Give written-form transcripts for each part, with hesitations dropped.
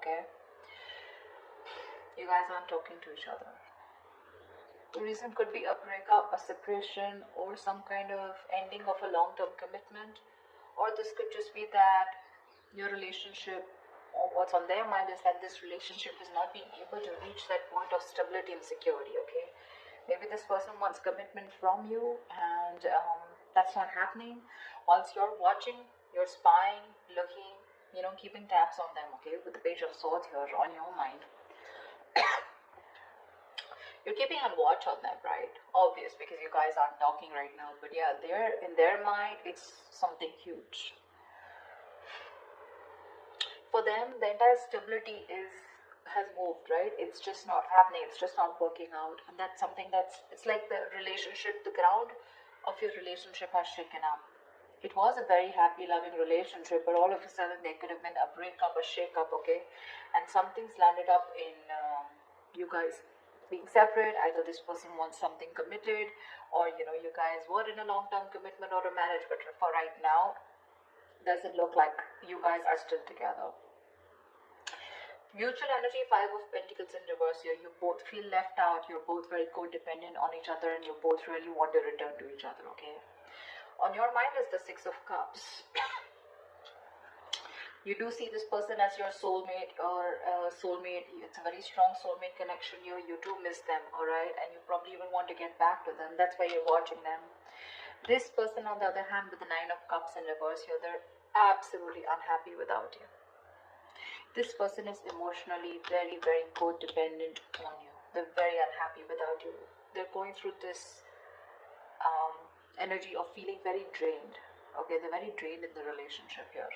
okay? You guys aren't talking to each other. The reason could be a breakup, a separation, or some kind of ending of a long-term commitment. Or this could just be that your relationship, or what's on their mind is that this relationship is not being able to reach that point of stability and security, okay? Maybe this person wants commitment from you, and that's not happening. Whilst you're watching, you're spying, looking, keeping tabs on them, okay? With the Page of Swords here on your mind. You're keeping on watch on them, right? Obvious, because you guys aren't talking right now. But yeah, in their mind, it's something huge. For them, the entire stability has moved, right? It's just not happening. It's just not working out. And that's something it's like the relationship, the ground of your relationship has shaken up. It was a very happy, loving relationship, but all of a sudden there could have been a breakup, a shake-up, okay? And something's landed up in you guys being separate. Either this person wants something committed, or you guys were in a long-term commitment or a marriage, but for right now doesn't look like you guys are still together. Mutual energy, Five of Pentacles in reverse here. You both feel left out, you're both very codependent on each other, and you both really want to return to each other, okay? On your mind is the Six of Cups. You do see this person as your soulmate or soulmate. It's a very strong soulmate connection here. You do miss them, alright? And you probably even want to get back to them. That's why you're watching them. This person, on the other hand, with the Nine of Cups in reverse here, they're absolutely unhappy without you. This person is emotionally very, very codependent on you. They're very unhappy without you. They're going through this energy of feeling very drained. Okay, they're very drained in the relationship here.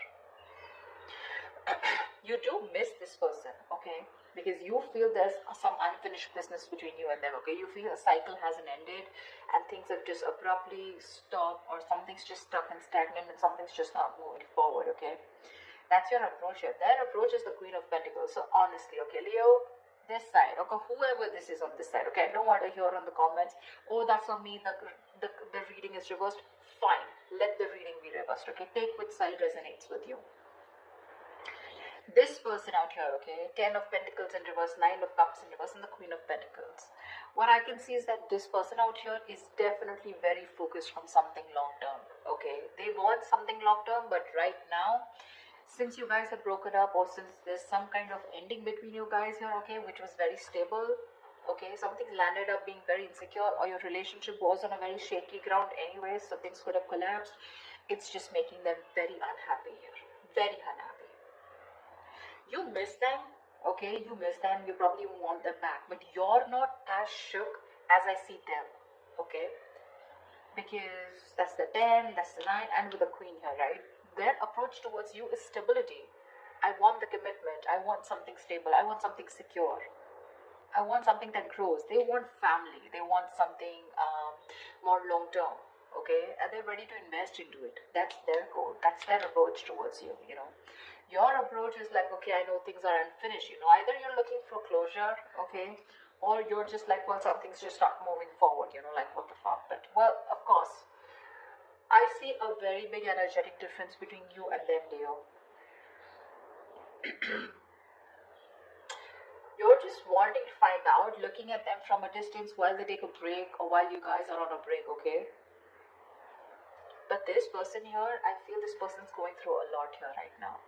You do miss this person, okay, because you feel there's some unfinished business between you and them, okay? You feel a cycle hasn't ended and things have just abruptly stopped, or something's just stuck and stagnant and something's just not moving forward, okay? That's your approach here. Their approach is the Queen of Pentacles. So honestly, okay, Leo, this side, okay, whoever this is on this side, okay, I don't want to hear on the comments, oh, that's on me, the reading is reversed. Fine, let the reading be reversed, okay? Take which side resonates with you. This person out here, okay, Ten of Pentacles in reverse, Nine of Cups in reverse, and the Queen of Pentacles. What I can see is that this person out here is definitely very focused on something long term, okay? They want something long term, but right now, since you guys have broken up, or since there's some kind of ending between you guys here, okay, which was very stable, okay, something's landed up being very insecure, or your relationship was on a very shaky ground anyway, so things could have collapsed. It's just making them very unhappy here, very unhappy. You miss them, okay, you miss them, you probably want them back, but you're not as shook as I see them, okay, because that's the 10, that's the 9, and with the Queen here, right? Their approach towards you is stability. I want the commitment, I want something stable, I want something secure, I want something that grows. They want family, they want something more long term, okay, and they're ready to invest into it. That's their goal, that's their approach towards you, Your approach is like, okay, I know things are unfinished, either you're looking for closure, okay, or you're just like, well, something's just not moving forward, like, what the fuck. But, well, of course, I see a very big energetic difference between you and them, Leo. You're just wanting to find out, looking at them from a distance while they take a break, or while you guys are on a break, okay? But this person here, I feel this person's going through a lot here right now.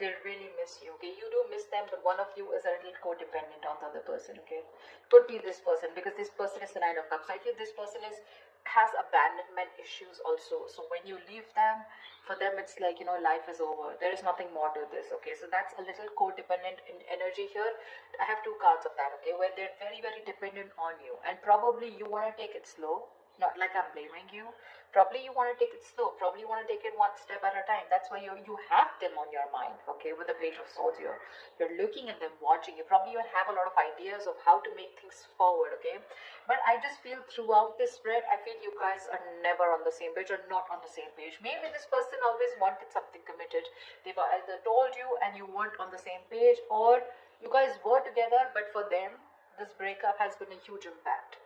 They really miss you, okay? You do miss them, but one of you is a little codependent on the other person, okay? Could be this person, because this person is the Nine of Cups. I feel this person has abandonment issues also. So when you leave them, for them it's like, life is over. There is nothing more to this, okay? So that's a little codependent energy here. I have two cards of that, okay? Where they're very, very dependent on you. And probably you want to take it slow. Not like I'm blaming you. Probably you want to take it slow. Probably you want to take it one step at a time. That's why you have them on your mind, okay, with the Page of Swords here. You're looking at them, watching. You probably even have a lot of ideas of how to make things forward, okay? But I just feel throughout this spread, I feel you guys are never on the same page, or not on the same page. Maybe this person always wanted something committed. They've either told you and you weren't on the same page, or you guys were together, but for them, this breakup has been a huge impact,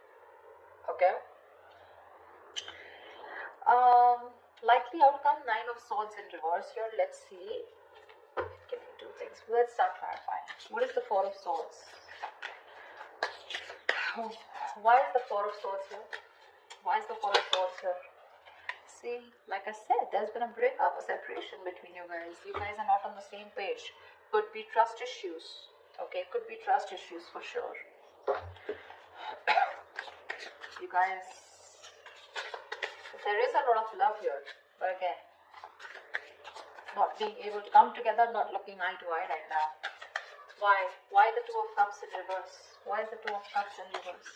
okay? Likely outcome, Nine of Swords in reverse here. Let's see. Can we do things? Let's start clarifying. What is the Four of Swords? Why is the Four of Swords here? Why is the Four of Swords here? See, like I said, there's been a breakup, a separation between you guys. You guys are not on the same page. Could be trust issues. Okay, could be trust issues for sure. You guys, there is a lot of love here, but again, not being able to come together, not looking eye to eye right now. Why? Why the Two of Cups in reverse? Why is the Two of Cups in reverse?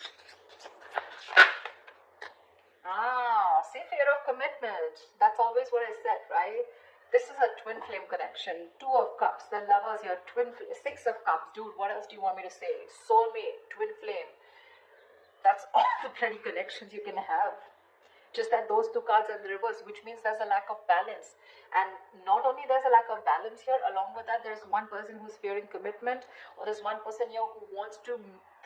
See, fear of commitment. That's always what I said, right? This is a twin flame connection. Two of Cups, the lovers here, Six of Cups. Dude, what else do you want me to say? Soulmate, twin flame. That's all the bloody connections you can have. Just that those two cards are in the reverse, which means there's a lack of balance. And not only there's a lack of balance here, along with that, there's one person who's fearing commitment, or there's one person here who wants to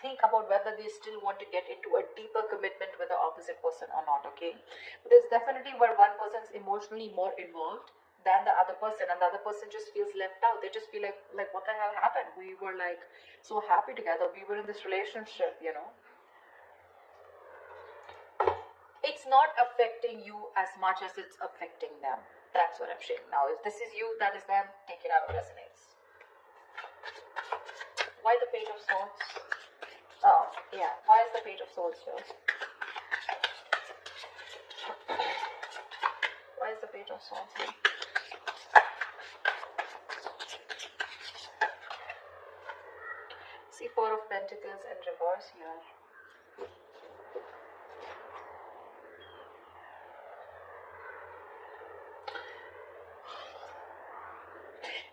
think about whether they still want to get into a deeper commitment with the opposite person or not, okay? But there's definitely where one person's emotionally more involved than the other person, and the other person just feels left out. They just feel like what the hell happened? We were like so happy together. We were in this relationship, you know? It's not affecting you as much as it's affecting them. That's what I'm saying. Now, if this is you, that is them, take it out, it resonates. Why the Page of Swords? Oh, yeah. Why is the Page of Swords here? Why is the Page of Swords here? See, Four of Pentacles in reverse here.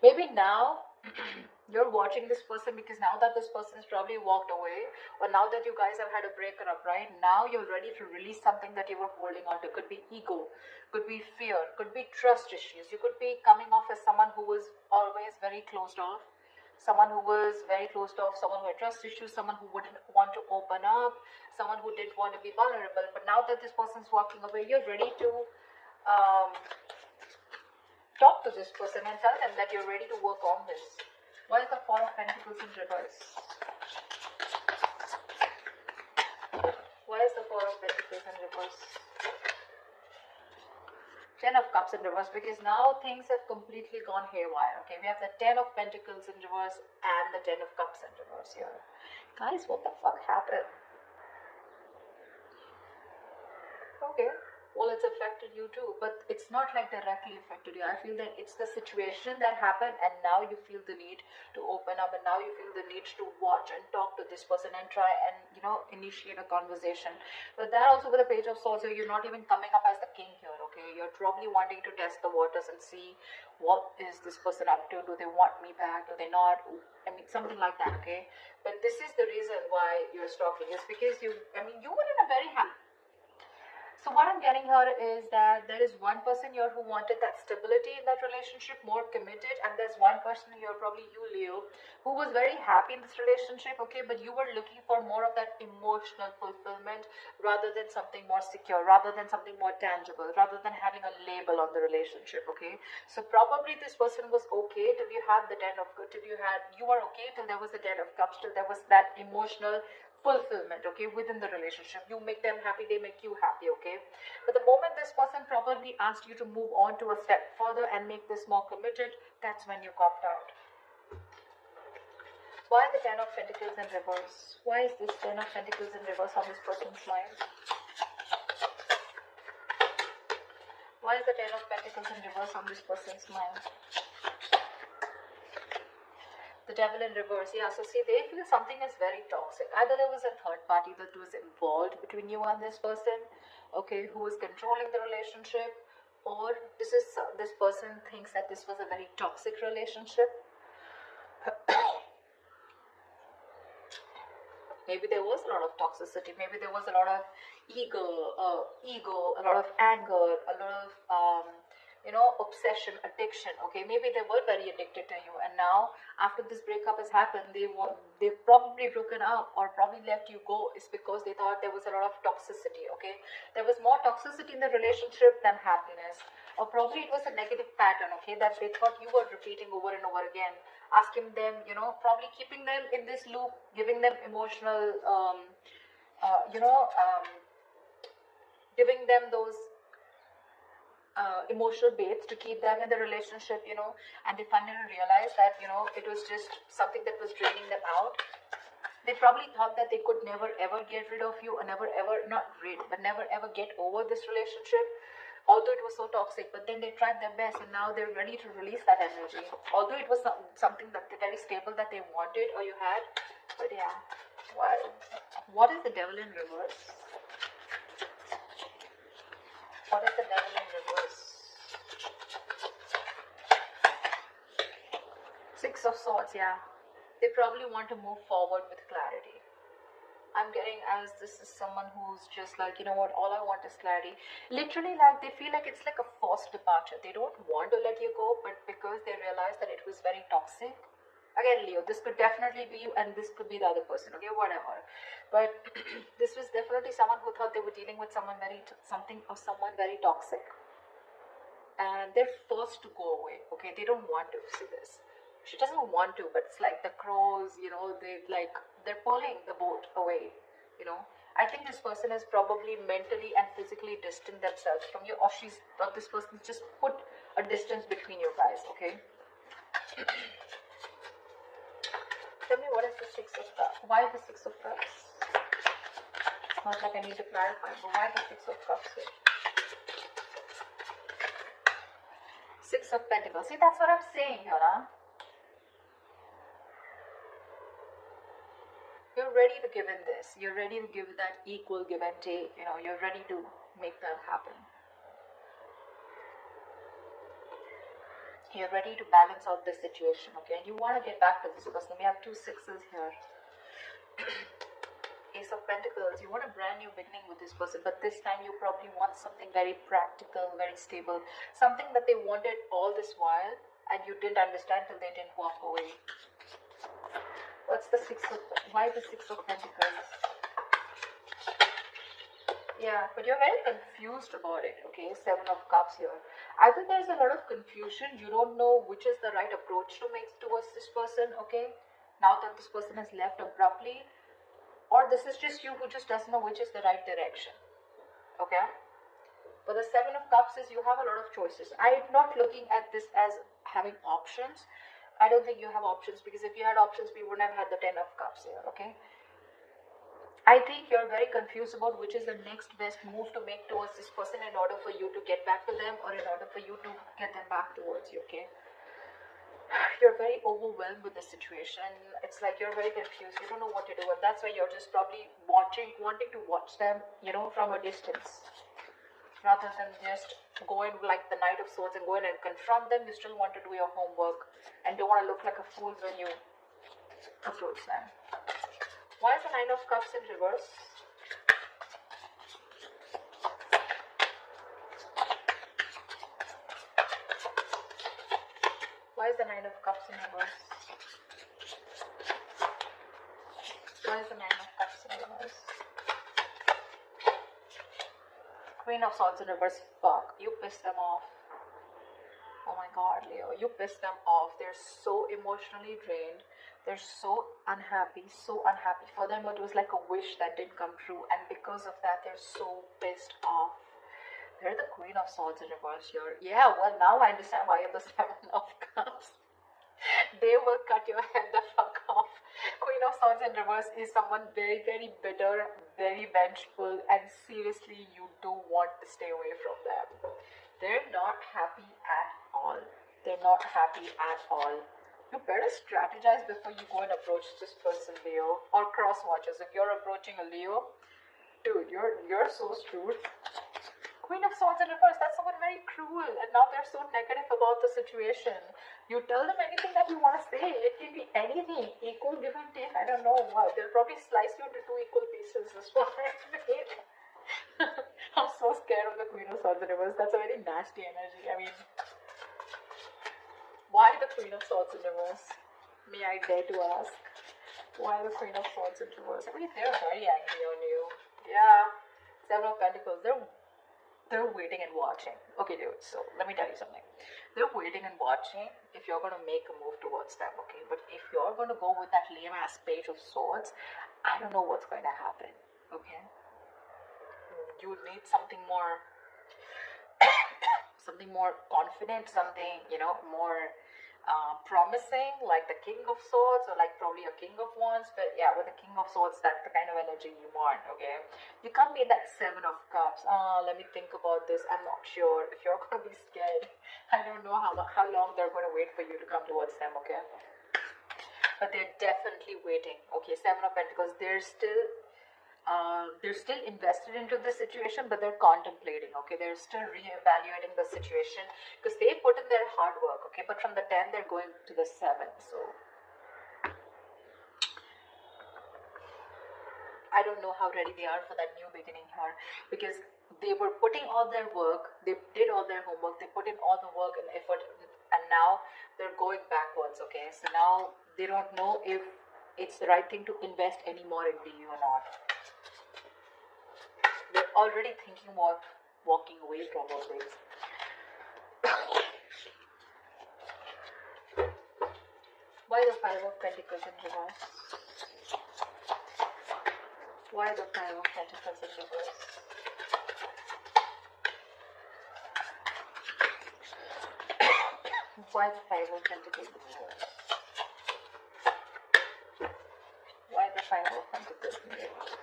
Maybe now you're watching this person because now that this person has probably walked away, or now that you guys have had a breakup, right? Now you're ready to release something that you were holding on to. Could be ego, could be fear, could be trust issues. You could be coming off as someone who was always very closed off, someone who was very closed off, someone who had trust issues, someone who wouldn't want to open up, someone who didn't want to be vulnerable. But now that this person's walking away, you're ready to talk to this person and tell them that you're ready to work on this. Why is the Four of Pentacles in reverse? Why is the Four of Pentacles in reverse? Ten of Cups in reverse, because now things have completely gone haywire. Okay, we have the Ten of Pentacles in reverse and the Ten of Cups in reverse here. Guys, what the fuck happened? Okay. Well, it's affected you too, but it's not like directly affected you. I feel that it's the situation that happened, and now you feel the need to open up, and now you feel the need to watch and talk to this person and try and, you know, initiate a conversation. But that also with the Page of Swords, you're not even coming up as the king here, okay? You're probably wanting to test the waters and see what is this person up to. Do they want me back? Do they not? I mean, something like that, okay? But this is the reason why you're stalking, is because you were in a very happy. So what I'm getting here is that there is one person here who wanted that stability in that relationship, more committed, and there's one person here, probably you, Leo, who was very happy in this relationship, okay, but you were looking for more of that emotional fulfillment rather than something more secure, rather than something more tangible, rather than having a label on the relationship, okay? So probably this person was okay till you had the you were okay till there was the Ten of Cups, till there was that emotional fulfillment, okay, within the relationship. You make them happy, they make you happy, okay? But the moment this person probably asked you to move on to a step further and make this more committed, that's when you copped out. Why the Ten of Pentacles in reverse? Why is this Ten of Pentacles in reverse on this person's mind? Why is the Ten of Pentacles in reverse on this person's mind? The Devil in reverse. Yeah, so see, they feel something is very toxic. Either there was a third party that was involved between you and this person, okay, who was controlling the relationship, or this person thinks that this was a very toxic relationship. Maybe there was a lot of toxicity. Maybe there was a lot of ego, a lot of anger, a lot of obsession, addiction. Okay, maybe they were very addicted to you, and now after this breakup has happened, they've probably broken up or probably let you go. Is because they thought there was a lot of toxicity. Okay, there was more toxicity in the relationship than happiness, or probably it was a negative pattern. Okay, that they thought you were repeating over and over again, asking them, probably keeping them in this loop, giving them emotional, uh, you know, um, giving them those emotional baits to keep them in the relationship, and they finally realized that, it was just something that was draining them out. They probably thought that they could never ever get rid of you, or never ever, not rid, but never ever get over this relationship, although it was so toxic. But then they tried their best, and now they're ready to release that energy, although it was something that very stable that they wanted or you had. But yeah, what is the devil in reverse? What is the devil in reverse? Six of Swords, yeah. They probably want to move forward with clarity. I'm getting as this is someone who's just like, you know what, all I want is clarity. Literally, like, they feel like it's like a forced departure. They don't want to let you go, but because they realize that it was very toxic. Again, Leo, this could definitely be you, and this could be the other person, okay, whatever. But this was definitely someone who thought they were dealing with someone very toxic, and they're forced to go away. Okay, they don't want to see this. She doesn't want to, but it's like the crows, they're pulling the boat away. I think this person has probably mentally and physically distanced themselves from you, or this person just put a distance between you guys. Okay. Tell me, what is the Six of Cups? Why the Six of Cups? Not like I need to clarify, but why the Six of Cups here? Six of Pentacles. See, that's what I'm saying, Yona. You're ready to give in this. You're ready to give that equal give and take. You're ready to make that happen. You're ready to balance out this situation, okay? And you want to get back to this person. We have two sixes here. Ace of Pentacles. You want a brand new beginning with this person, but this time you probably want something very practical, very stable. Something that they wanted all this while, and you didn't understand till they didn't walk away. What's the why the Six of Pentacles? Yeah, but you're very confused about it, okay? Seven of Cups here. I think there's a lot of confusion. You don't know which is the right approach to make towards this person, okay? Now that this person has left abruptly, or this is just you who just doesn't know which is the right direction, okay? But the Seven of Cups is you have a lot of choices. I'm not looking at this as having options. I don't think you have options, because if you had options, we wouldn't have had the Ten of Cups here, okay? I think you're very confused about which is the next best move to make towards this person in order for you to get back to them, or in order for you to get them back towards you, okay? You're very overwhelmed with the situation. It's like you're very confused. You don't know what to do, and that's why you're just probably wanting to watch them, from a distance. Rather than just go in like the Knight of Swords and go in and confront them, you still want to do your homework and don't want to look like a fool when you approach them. Why is the Nine of Cups in reverse? Why is the Nine of Cups in reverse? Why is the Nine of Cups in reverse? Queen of Swords in reverse. Fuck, you pissed them off. Oh my god, Leo, you pissed them off. They're so emotionally drained. They're so unhappy, For them, it was like a wish that didn't come true, and because of that, they're so pissed off. They're the Queen of Swords in reverse here. Yeah, well, now I understand why you're the Seven of Cups. They will cut your head the fuck off. Queen of Swords in reverse is someone very, very bitter, very vengeful, and seriously, you do want to stay away from them. They're not happy at all. They're not happy at all. You better strategize before you go and approach this person, Leo, or cross watchers. If you're approaching a Leo, dude, you're so screwed. Queen of Swords in reverse, that's someone very cruel, and now they're so negative about the situation. You tell them anything that you want to say. It can be anything. Equal give and take. I don't know what. They'll probably slice you into two equal pieces. That's what I mean. I'm so scared of the Queen of Swords in reverse. That's a very nasty energy. I mean, why the Queen of Swords in reverse? May I dare to ask? Why the Queen of Swords in reverse? I mean, they're very angry on you. Yeah. Seven of Pentacles. They're waiting and watching. Okay, dude. So let me tell you something. They're waiting and watching if you're gonna make a move towards them. Okay, but if you're gonna go with that lame ass Page of Swords, I don't know what's going to happen. Okay. You need something more, something more confident, something, you know, more promising, like the King of Swords, or like probably a King of Wands. But yeah, with the King of Swords, that's the kind of energy you want. Okay, you can't be that Seven of Cups. Let me think about this. I'm not sure. If you're gonna be scared, I don't know how long they're gonna wait for you to come towards them. Okay, but they're definitely waiting. Okay, Seven of Pentacles. They're still invested into the situation, but they're contemplating. Okay, they're still reevaluating the situation because they put in their hard work. Okay, but from the 10 they're going to the 7. So I don't know how ready they are for that new beginning here, because they were putting all their work, they did all their homework, they put in all the work and effort, and now they're going backwards. Okay, so now they don't know if it's the right thing to invest any more into you or not. They're already thinking about walking away from all this. Why the Five of Pentacles in reverse? Why the Five of Pentacles in reverse? Why the Five of Pentacles in reverse? Why the Five of Pentacles in reverse?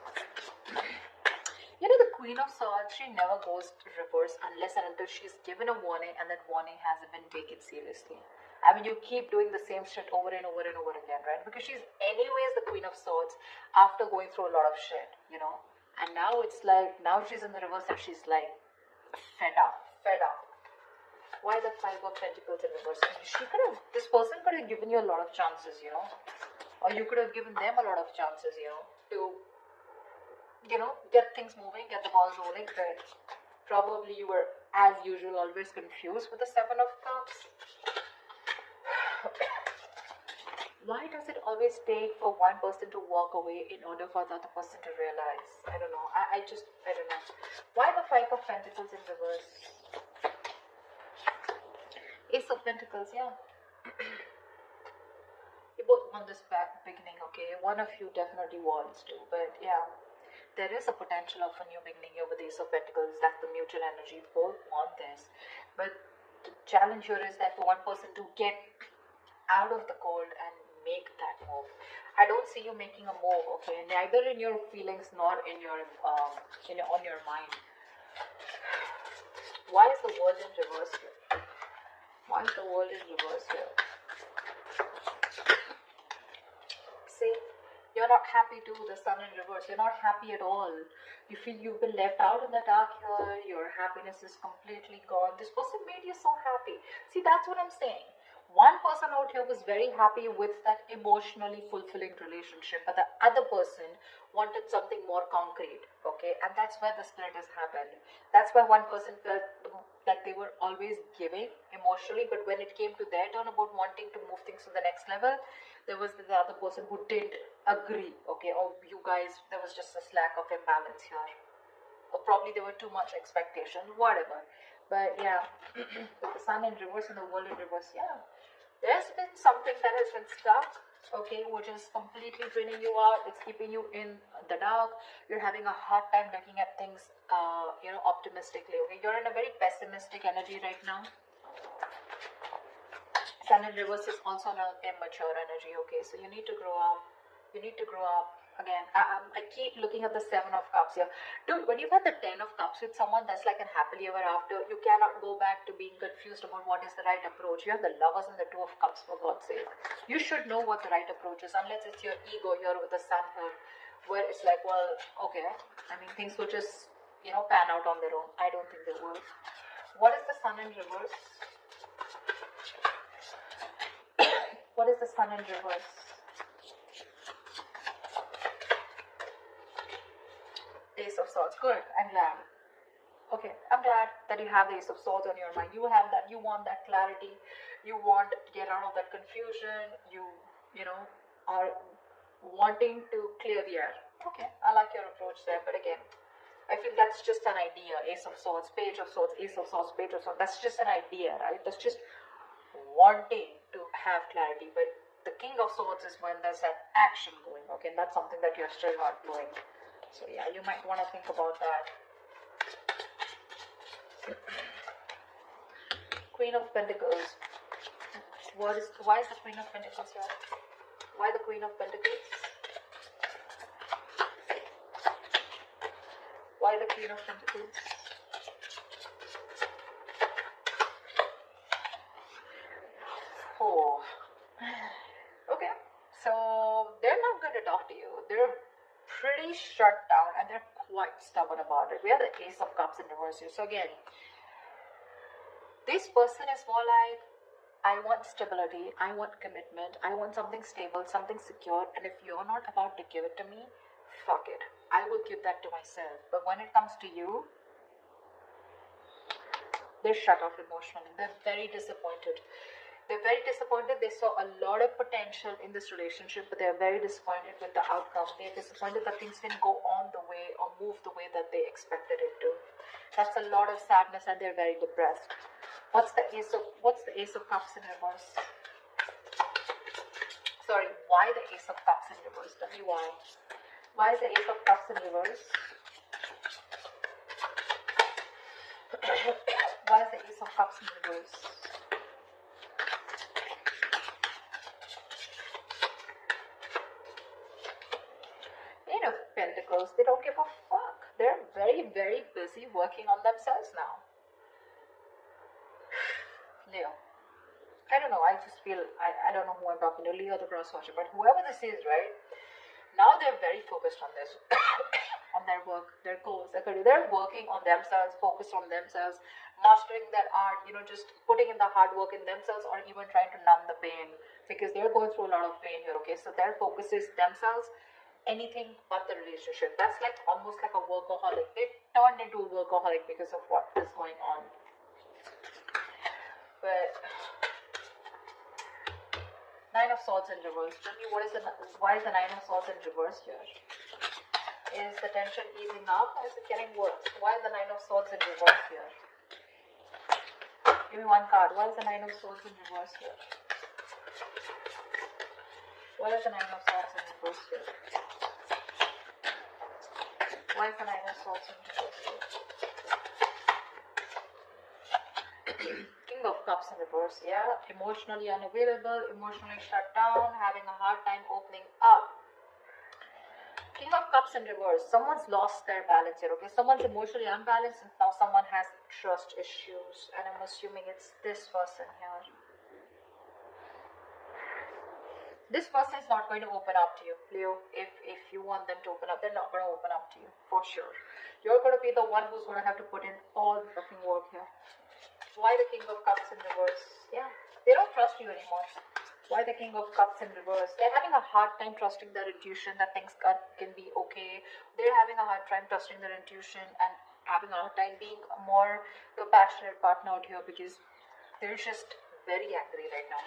You know, the Queen of Swords, she never goes reverse unless and until she's given a warning and that warning hasn't been taken seriously. I mean, you keep doing the same shit over and over and over again, right? Because she's anyways the Queen of Swords after going through a lot of shit, you know? And now it's like, now she's in the reverse and she's like, fed up. Why the Five of Pentacles in reverse? This person could have given you a lot of chances, you know? Or you could have given them a lot of chances, you know, to, you know, get things moving, get the balls rolling. But probably you were, as usual, always confused with the Seven of Cups. Why does it always take for one person to walk away in order for the other person to realize? I don't know. I don't know. Why the Five of Pentacles in reverse? Ace of Pentacles, yeah. You both want this back beginning, okay? One of you definitely wants to, but yeah. There is a potential of a new beginning here with Ace of Pentacles. That's the mutual energy. Both want this. But the challenge here is that for one person to get out of the cold and make that move. I don't see you making a move, okay? Neither in your feelings nor in your on your mind. Why is the world in reverse here? Why is the world in reverse here? See, you're not happy too. The Sun in reverse. You're not happy at all. You feel you've been left out in the dark here. Your happiness is completely gone. This person made you so happy. See, that's what I'm saying. One person out here was very happy with that emotionally fulfilling relationship, but the other person wanted something more concrete, okay? And that's where the split has happened. That's why one person felt that they were always giving emotionally, but when it came to their turn about wanting to move things to the next level, there was the other person who didn't agree, okay? Or you guys, there was just a lack of imbalance here. Or probably there were too much expectation, whatever. But yeah, with the Sun in reverse and the world in reverse, yeah. There's been something that has been stuck, okay, which is completely draining you out. It's keeping you in the dark. You're having a hard time looking at things, optimistically, okay. You're in a very pessimistic energy right now. Sun in reverse is also an immature energy, okay. So you need to grow up. You need to grow up. Again, I keep looking at the Seven of Cups here. Dude, when you've had the 10 of Cups with someone that's like a happily ever after, you cannot go back to being confused about what is the right approach. You have the Lovers and the Two of Cups, for God's sake. You should know what the right approach is, unless it's your ego here with the Sun here, where it's like, well, okay, I mean, things will just, pan out on their own. I don't think they will. What is the Sun in reverse? What is the Sun in reverse? Ace of Swords. Good. I'm glad. Okay, I'm glad that you have the Ace of Swords on your mind. You have that. You want that clarity. You want to get out of that confusion. You know, are wanting to clear the air. Okay, I like your approach there. But again, I feel that's just an idea. Ace of Swords, Page of Swords, Ace of Swords, Page of Swords. That's just an idea, right? That's just wanting to have clarity. But the King of Swords is when there's that action going. Okay, and that's something that you're still not doing. So yeah, you might want to think about that. Queen of Pentacles. Why is the Queen of Pentacles here? Why the Queen of Pentacles? Why the Queen of Pentacles? Oh. Okay. So they're not going to talk to you. They're pretty shut down and they're quite stubborn about it. We have the Ace of Cups in reverse here. So again, this person is more like, I want stability, I want commitment, I want something stable, something secure, and if you're not about to give it to me, fuck it. I will give that to myself. But when it comes to you, they're shut off emotionally. They're very disappointed. They're very disappointed. They saw a lot of potential in this relationship, but they're very disappointed with the outcome. They're disappointed that things didn't go on the way or move the way that they expected it to. That's a lot of sadness and they're very depressed. What's the Ace of Cups in reverse? Sorry, why the Ace of Cups in reverse? Tell me why. Why is the Ace of Cups in reverse? Why is the Ace of Cups in reverse? Eight of Pentacles, they don't give a fuck. They're very, very busy working on themselves now. Leo. I don't know, I just feel, I don't know who I'm talking to, Leo the cross watcher, but whoever this is, right? Now they're very focused on this, on their work, their goals, their career. They're working on themselves, focused on themselves, mastering that art, just putting in the hard work in themselves or even trying to numb the pain because they're going through a lot of pain here, okay? So their focus is themselves, anything but the relationship. That's like almost like a workaholic. They turned into a workaholic because of what is going on. But Nine of Swords in reverse. Tell me why is the Nine of Swords in reverse here? Is the tension easing up or is it getting worse? Why is the Nine of Swords in reverse here? Give me one card. Why is the Nine of Swords in reverse here? Why is the Nine of Swords in reverse here? Why is the Nine of Swords in reverse here? King of Cups in reverse, yeah. Emotionally unavailable, emotionally shut down, having a hard time opening up. King of Cups in reverse, someone's lost their balance here, okay? Someone's emotionally unbalanced and now someone has trust issues. And I'm assuming it's this person here. This person is not going to open up to you, Leo. If you want them to open up, they're not going to open up to you, for sure. You're going to be the one who's going to have to put in all the fucking work here. Why the King of Cups in reverse? Yeah, they don't trust you anymore. Why the King of Cups in reverse? They're having a hard time trusting their intuition that things can be okay. They're having a hard time trusting their intuition and having a hard time being a more compassionate partner out here because they're just very angry right now.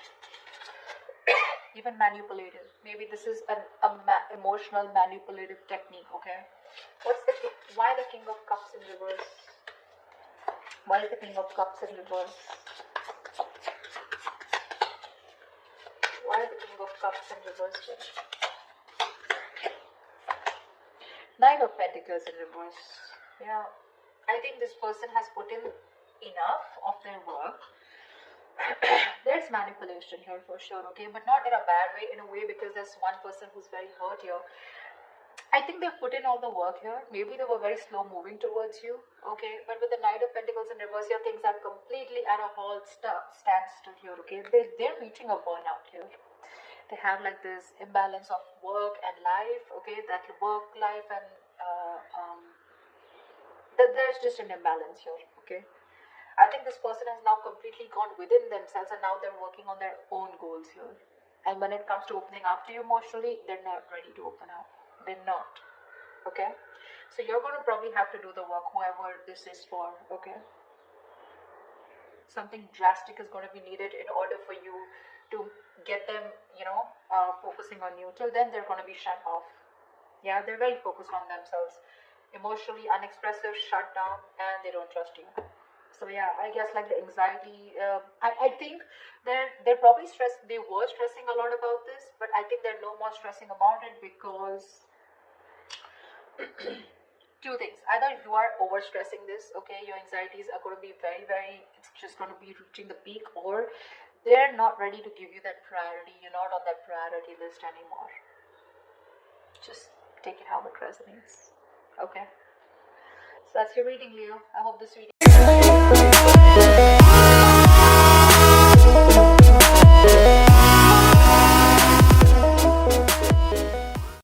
Even manipulative. Maybe this is an emotional manipulative technique, okay? Why the King of Cups in reverse? Why is the King of Cups in reverse? Why is the King of Cups in reverse? Knight of Pentacles in reverse. Yeah. I think this person has put in enough of their work. There's manipulation here for sure, okay? But not in a bad way, in a way because there's one person who's very hurt here. I think they've put in all the work here. Maybe they were very slow moving towards you, okay? But with the Knight of Pentacles in reverse here, things are completely at a halt, standstill here, okay? They're reaching a burnout here. They have like this imbalance of work and life, okay? That work life and there's just an imbalance here, okay? I think this person has now completely gone within themselves and now they're working on their own goals here. And when it comes to opening up to you emotionally, they're not ready to open up. They're not. Okay, so you're going to probably have to do the work, whoever this is for. Okay, something drastic is going to be needed in order for you to get them, focusing on you. Till then, they're going to be shut off. Yeah, they're very focused on themselves, emotionally unexpressive, shut down, and they don't trust you. So yeah, I guess like the anxiety, I think they're probably stressed. They were stressing a lot about this, but I think they're no more stressing about it because two things: either you are overstressing this, okay, your anxieties are going to be very, very, it's just going to be reaching the peak, or they're not ready to give you that priority. You're not on that priority list anymore. Just take it how it resonates. Okay, so that's your reading, Leo. I hope this reading